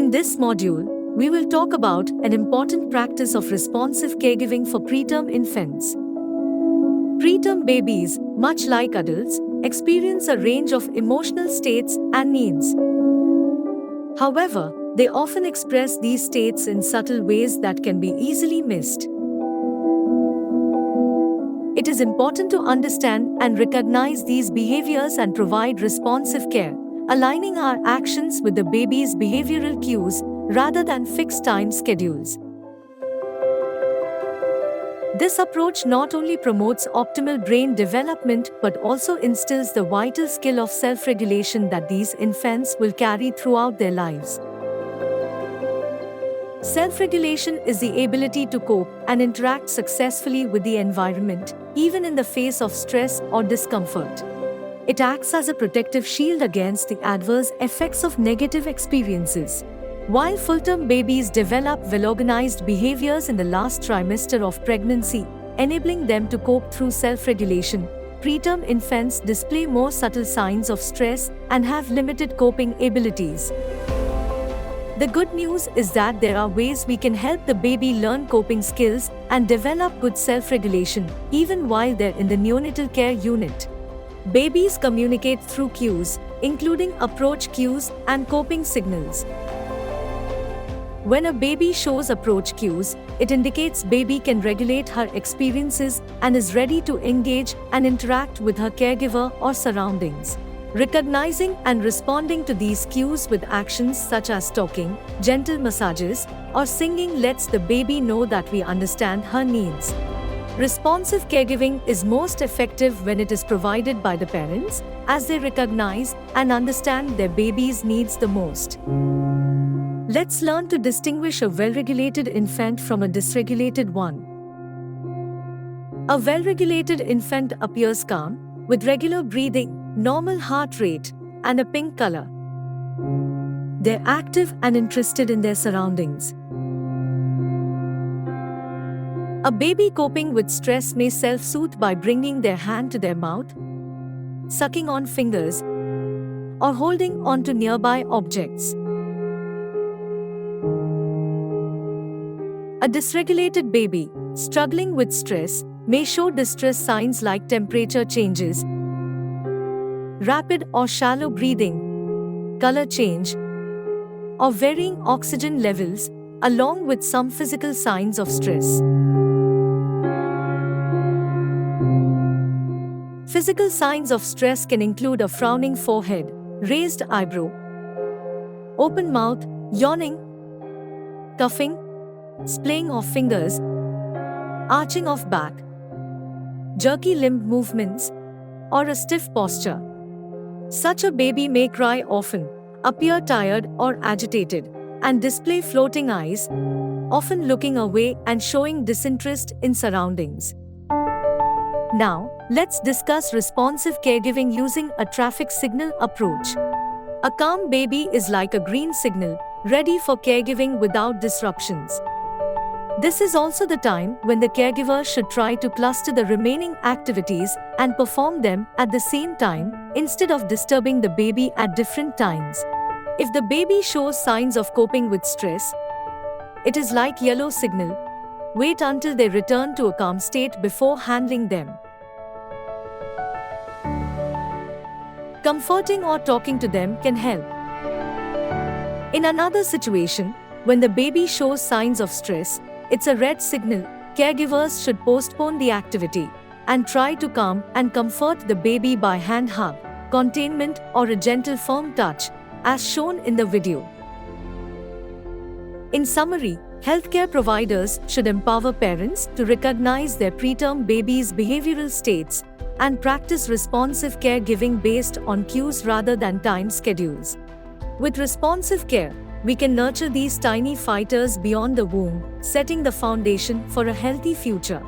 In this module, we will talk about an important practice of responsive caregiving for preterm infants. Preterm babies, much like adults, experience a range of emotional states and needs. However, they often express these states in subtle ways that can be easily missed. It is important to understand and recognize these behaviors and provide responsive care, aligning our actions with the baby's behavioral cues rather than fixed time schedules. This approach not only promotes optimal brain development but also instills the vital skill of self-regulation that these infants will carry throughout their lives. Self-regulation is the ability to cope and interact successfully with the environment, even in the face of stress or discomfort. It acts as a protective shield against the adverse effects of negative experiences. While full-term babies develop well-organized behaviors in the last trimester of pregnancy, enabling them to cope through self-regulation, preterm infants display more subtle signs of stress and have limited coping abilities. The good news is that there are ways we can help the baby learn coping skills and develop good self-regulation, even while they're in the neonatal care unit. Babies communicate through cues, including approach cues and coping signals. When a baby shows approach cues, it indicates baby can regulate her experiences and is ready to engage and interact with her caregiver or surroundings. Recognizing and responding to these cues with actions such as talking, gentle massages, or singing lets the baby know that we understand her needs. Responsive caregiving is most effective when it is provided by the parents, as they recognize and understand their baby's needs the most. Let's learn to distinguish a well-regulated infant from a dysregulated one. A well-regulated infant appears calm, with regular breathing, normal heart rate, and a pink color. They're active and interested in their surroundings. A baby coping with stress may self-soothe by bringing their hand to their mouth, sucking on fingers, or holding onto nearby objects. A dysregulated baby, struggling with stress, may show distress signs like temperature changes, rapid or shallow breathing, color change, or varying oxygen levels, along with some physical signs of stress. Physical signs of stress can include a frowning forehead, raised eyebrow, open mouth, yawning, coughing, splaying of fingers, arching of back, jerky limb movements, or a stiff posture. Such a baby may cry often, appear tired or agitated, and display floating eyes, often looking away and showing disinterest in surroundings. Now, let's discuss responsive caregiving using a traffic signal approach. A calm baby is like a green signal, ready for caregiving without disruptions. This is also the time when the caregiver should try to cluster the remaining activities and perform them at the same time, instead of disturbing the baby at different times. If the baby shows signs of coping with stress, it is like yellow signal. Wait until they return to a calm state before handling them. Comforting or talking to them can help. In another situation, when the baby shows signs of stress, it's a red signal. Caregivers should postpone the activity and try to calm and comfort the baby by hand hug, containment, or a gentle firm touch, as shown in the video. In summary, healthcare providers should empower parents to recognize their preterm babies' behavioral states and practice responsive caregiving based on cues rather than time schedules. With responsive care, we can nurture these tiny fighters beyond the womb, setting the foundation for a healthy future.